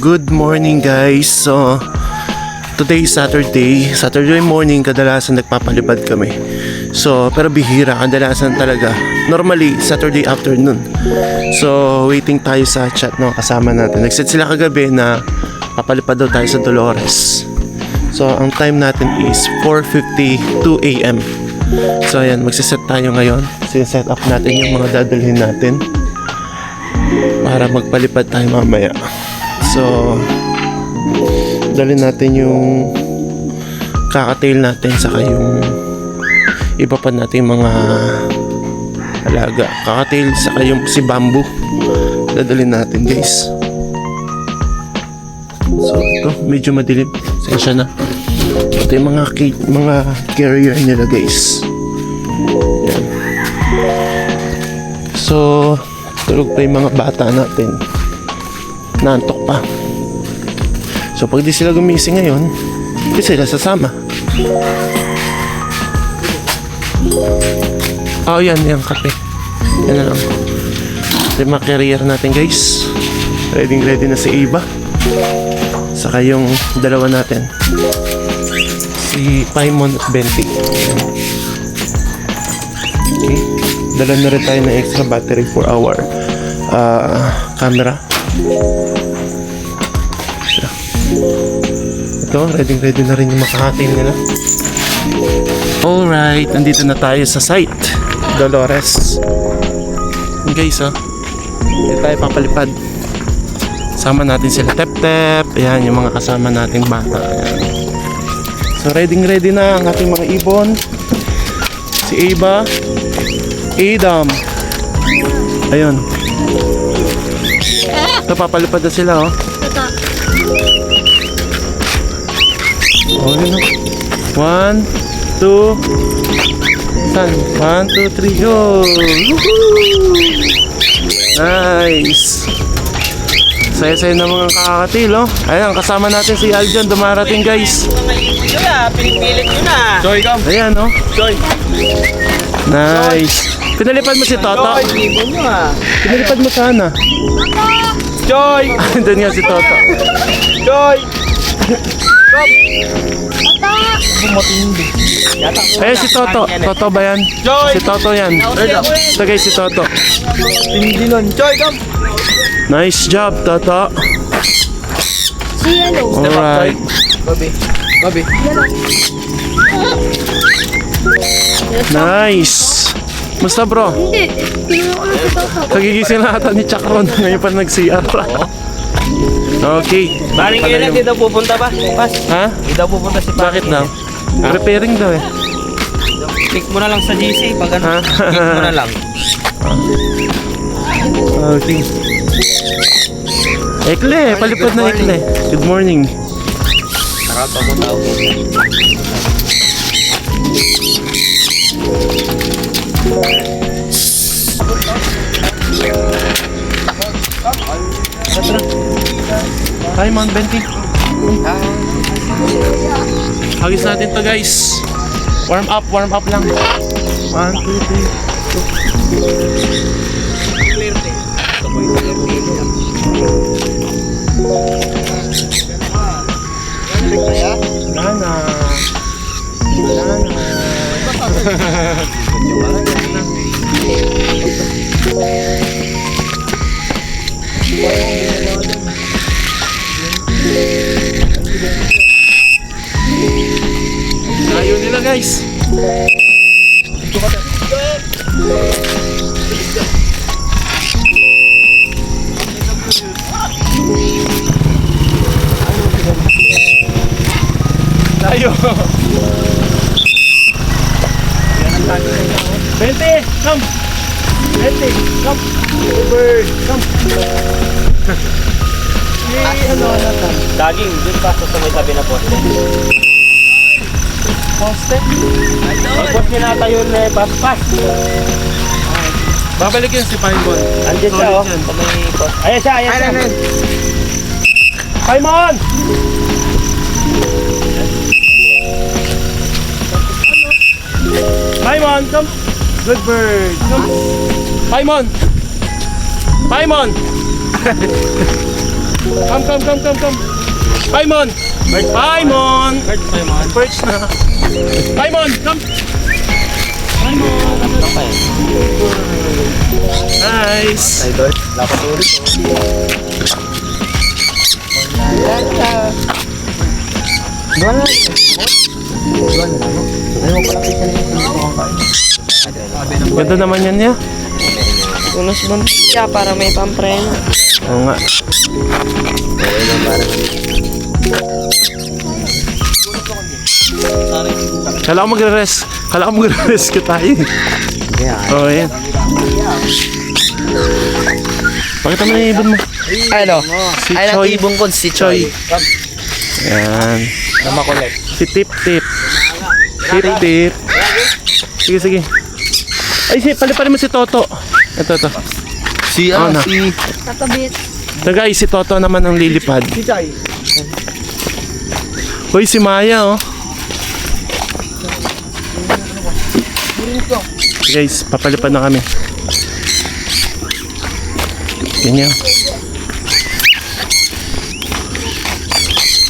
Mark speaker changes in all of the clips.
Speaker 1: Good morning guys. So today is Saturday morning, kadalasan nagpapalipad kami. So pero bihira, kadalasan talaga normally Saturday afternoon. So waiting tayo sa chat ng kasama natin. Nagset sila kagabi na papalipad daw tayo sa Dolores. So ang time natin is 4:52 AM. So ayan, magsiset tayo ngayon. Sinet up natin yung mga dadalhin natin para magpalipad tayo mamaya. So dalhin natin yung kakatail natin, saka yung iba pa natin mga alaga. Kakatail saka yung si bamboo dadalhin natin guys. So ito medyo madilim, sensya na. Ito yung mga carrier nila guys. Yan. So tulog pa yung mga bata natin, naantok pa. So pag di sila gumising ngayon, di sila sasama. Oh yan kape. Yan na lang. Ito yung mga carrier natin guys. Ready na si Eva. Saka yung dalawa natin, si Paimon at Benti. Okay. Dala na rin tayo ng extra battery for our camera. Ito, ready na rin yung makakatin nila. Alright, nandito na tayo sa site Dolores. Guys, dito tayo papalipad. Sama natin sila Tep-Tep. Ayan, yung mga kasama nating bata. Ayan. So ready na ang ating mga ibon. Si Eva, Adam. Ayun. Ito, papalipad na sila, oh. Oh, yun, oh. 1, 2, saan? 1, 2, 3, go! Woohoo! Nice! Saya-saya ng mga kakakatil, oh. Ayan, kasama natin si Aljan, dumarating guys.
Speaker 2: Pinipilit nyo na.
Speaker 3: Joy, come.
Speaker 1: Ayan, oh.
Speaker 3: Joy.
Speaker 1: Nice. Pinalipad mo si Toto. Pinalipad mo sana.
Speaker 3: Joy.
Speaker 1: Doon nga si Toto.
Speaker 3: Joy.
Speaker 1: Ayan si Toto. Toto ba yan? Si Toto yan. Ito guys, si Toto.
Speaker 3: Hindi nun. Joy, come.
Speaker 1: Nice job, Toto. Alright.
Speaker 3: Bobby.
Speaker 1: Nice. Musta bro?
Speaker 4: Hindi. Kinuha ko na si Toto.
Speaker 1: Kagigising na ata ni Chakron. Ngayon pa nag-CR. Okay.
Speaker 2: Baring ngayon hindi daw pupunta ba? Pas.
Speaker 1: Ha?
Speaker 2: Hindi daw pupunta si Pas.
Speaker 1: Bakit daw? Preparing daw eh.
Speaker 2: Click mo na lang sa GC pag ano.
Speaker 1: Ha?
Speaker 2: Click mo na lang.
Speaker 1: Okay. Ekle, palipad na Ekle. Good morning.
Speaker 2: Harap ako tao.
Speaker 1: Hi, Mount Benti. Hagis natin to guys. Warm up lang. 1, 2, 3. Nana. Ayaw nila guys. Tayo. Bente, come. Bente, come. Bird, come. Ano na ta?
Speaker 2: Daging, dun pa sa may tabi na poste.
Speaker 1: Poste?
Speaker 2: Ang poste na tayo na pas.
Speaker 1: Babalik yun si Paimon.
Speaker 2: Andiyan siya, oh. Sa may poste. Ayan siya.
Speaker 1: Paimon! Paimon, come. Good bird. Come. Paimon! Come. Paimon! Paimon! Perch na. Paimon, come! Nice!
Speaker 3: Idol, dapat ulit. Doon na. Ayaw mo pala kita na yung
Speaker 1: Ganda naman yan niya.
Speaker 4: Unos ba siya para may pampreno?
Speaker 1: Oo nga. Kala ko magre-rest. Kala ko magre-rest ka tayo. Oo, yan. Pakita mo na yung ibon mo.
Speaker 3: Ano?
Speaker 1: Si
Speaker 3: Ay,
Speaker 1: Choi.
Speaker 3: ibong ko si
Speaker 1: Choi. Yan.
Speaker 3: Na makulit.
Speaker 1: Si Tip. Sige. Ay, paliparin mo si Toto. Ito.
Speaker 3: Si
Speaker 1: Oh, na.
Speaker 3: si
Speaker 4: Tatabit.
Speaker 1: So guys, si Toto naman ang lilipad.
Speaker 3: Choi.
Speaker 1: Hoy, si Maya, oh. Guys, papalipad na kami. Ganyan.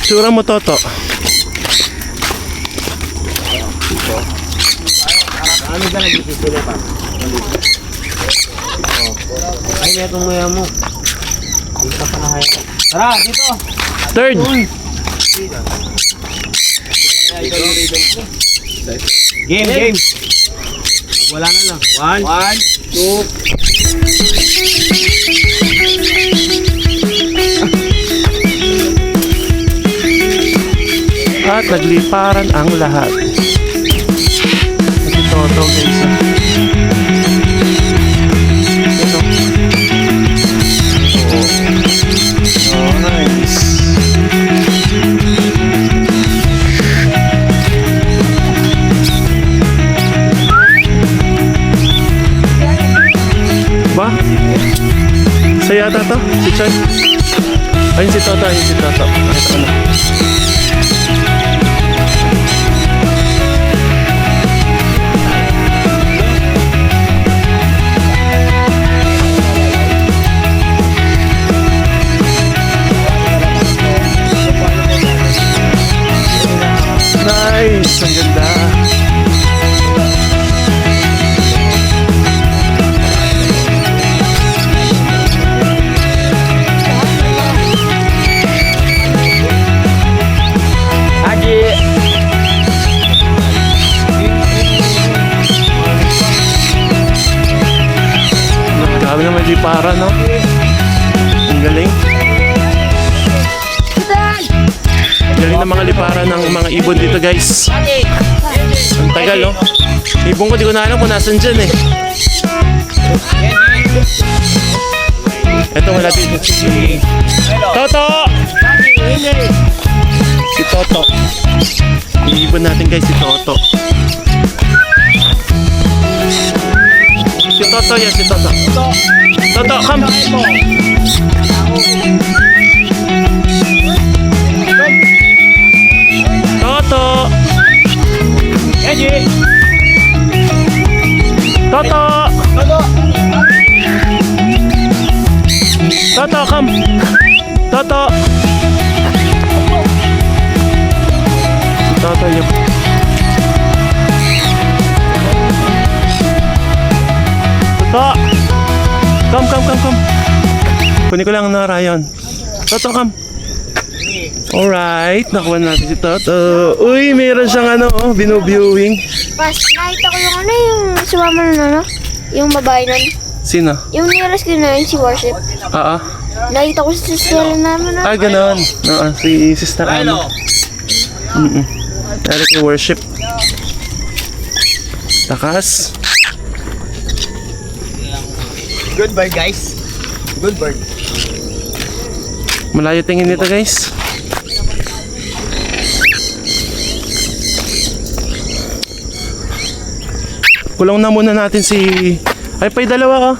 Speaker 1: Tsura mo, Toto.
Speaker 2: Ano ka nag-isisila pa? Ay, may itong maya mo. Dito ka na kaya. Tara, dito!
Speaker 1: Third.
Speaker 2: Game! Wala na lang. 1, 2,
Speaker 1: At nagliparan ang lahat. Si Toto, guys. Ito. Oh, nice. Ba? Saya yata to? Si Choy? Ayun si Toto, Nakita ko na. Nice! Ang ganda! Grabe naman di para, no? Ang galing. Galing ng mga liparan ng mga ibon dito, guys. Ang tagal, oh. Ibon ko, di ko na alam kung nasan dyan, eh. Ito, wala dito si Toto! Si Toto. Iibon natin, guys, si Toto. Si Toto, yan, si Toto. Toto, come! Toto! Toto! Toto, come! Toto! Toto yun. Toto! Come! Kunin ko lang na Ryan. Toto, come! Alright, nakuha natin si Toto. Uy, meron siyang ano, binu-viewing.
Speaker 4: Pas, nakita ko yung sumama nun, yung babae nun.
Speaker 1: Sino?
Speaker 4: Yung nirescue na yun, si Worship.
Speaker 1: Oo.
Speaker 4: Nakita ko sa sister namin,
Speaker 1: Ah, ganon. Oo, si Sister Ano. Eric yung worship. Takas.
Speaker 3: Good bird, guys. Good bird.
Speaker 1: Malayo tingin nito, guys. Kulong na muna natin si... Ay, pa'y dalawa, oh.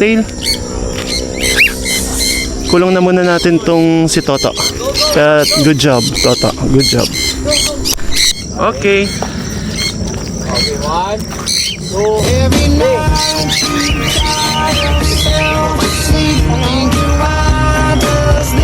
Speaker 1: Tail. Kulong na muna natin tong si Toto. Kaya, good job, Toto. Good job. Okay.
Speaker 5: Every night you try yourself to sleep and you are just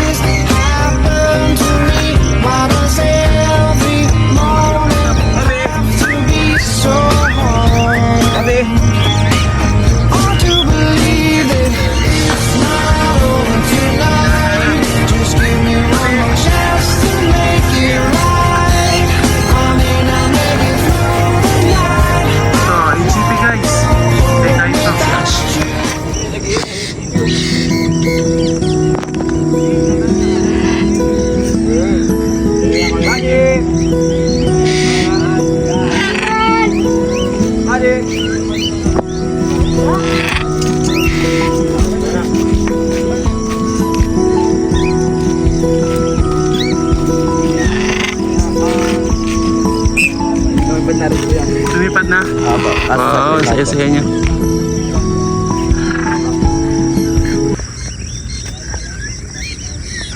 Speaker 1: Saya-saya niya.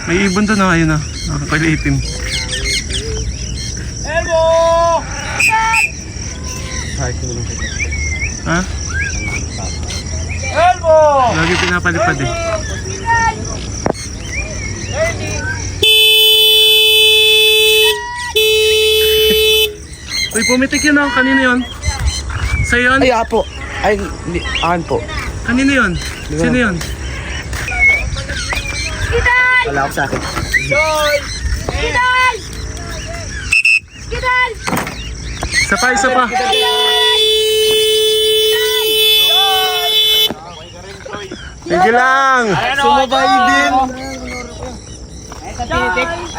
Speaker 1: May ibon doon na, ayun na. Nakakalitim. Ha? Lagi pinapalipad eh. Uy, pumitik yun oh. Kanino yun? Sa'yo yun?
Speaker 3: Ay, apo. Ay, hindi. Akin po.
Speaker 1: Kanino yun? Sino yun?
Speaker 3: Wala ako sa akin.
Speaker 1: Isa pa, isa pa. Sige lang.
Speaker 3: Sumabay din.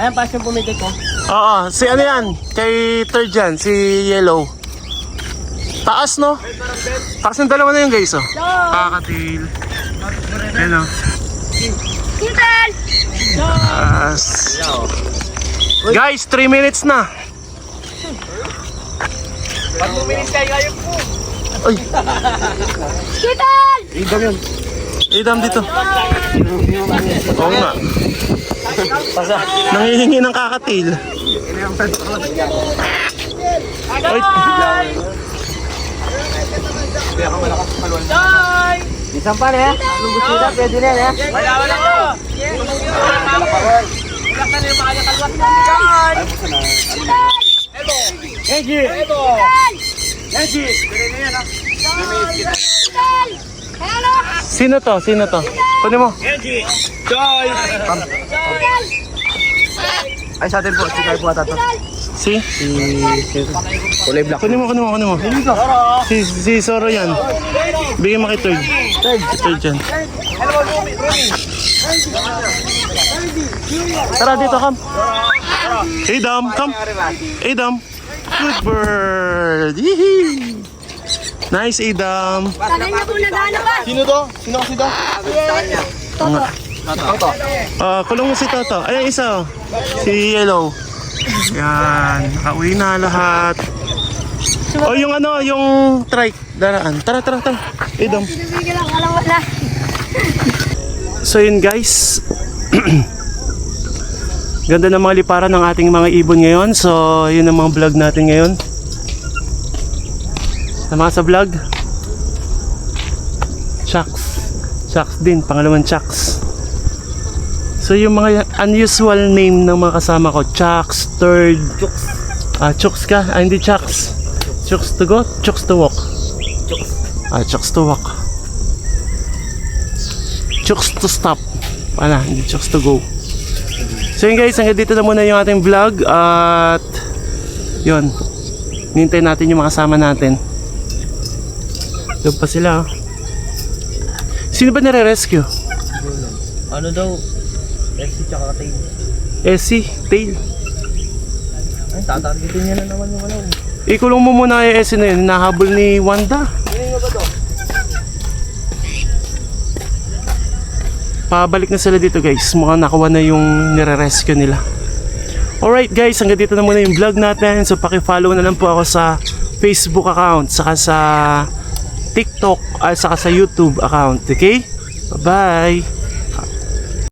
Speaker 2: Ayan, pas yung pumitik ko.
Speaker 1: Oo, si ano yan? Kay third yan, si Yellow. Taas no? Taas ng dalawa na yun guys oh. Kakatil. Ayan oh. Taas. Guys, 3 minutes na.
Speaker 3: 2 minutes kayo kayo po.
Speaker 1: Ay,
Speaker 3: Idam yun.
Speaker 1: idam dito. Oo nga. Nangihingi ng kakatil. Ay,
Speaker 2: Isang pa na eh. Anong gusto nila? Pwede na eh.
Speaker 3: Wala ko.
Speaker 1: sino to? Sino to? Kunin mo.
Speaker 3: Joy! Ay, sa atin po. Si Kai po ata to.
Speaker 1: Si?
Speaker 3: Kulay black.
Speaker 1: Kunin mo, kunin mo, kunin mo. Si Soro yan. Bigyan mo kay third. Third yan. Tara dito, Kam. Adam, come. Adam. Good bird. Yee. Nice, Adam.
Speaker 4: Tagal na po naghanap ah.
Speaker 3: Sino to? Sino kasi to? Toto.
Speaker 1: Kulong mo si Toto. Ayan isa oh. Si Yellow. Yan. Nakauwi na lahat. Oh, yung ano, yung trike. Daraan. Tara, tara, tara. Adam.
Speaker 4: Sinabigil ako lang wala.
Speaker 1: So yun guys. Ganda ng mga liparan ng ating mga ibon ngayon. So yun ang mga vlog natin ngayon. Sama sa vlog. Chucks. Chucks din. Pangalawang Chucks. So yung mga unusual name ng mga kasama ko. Chucks, third. Chucks ka? Hindi Chucks. Chucks to go? Chucks to walk. Chucks to walk. Chucks to stop. Hindi Chucks to go. So yun guys, hanggang dito na muna yung ating vlog. At yun, hintayin natin yung mga kasama natin. Doon pa sila. Sino ba nare-rescue?
Speaker 2: Ano daw? Exit tsaka tail.
Speaker 1: Essie, Tail.
Speaker 2: Ay, tatargetin niya na naman yung ano.
Speaker 1: Ikulong mo muna yung Essie na yun. Nahabol ni Wanda. Pabalik na sila dito guys. Mukhang nakuha na yung nire-rescue nila. Alright guys, hanggang dito na muna yung vlog natin. So paki-follow na lang po ako sa Facebook account, saka sa TikTok, saka sa YouTube account. Okay? Bye-bye!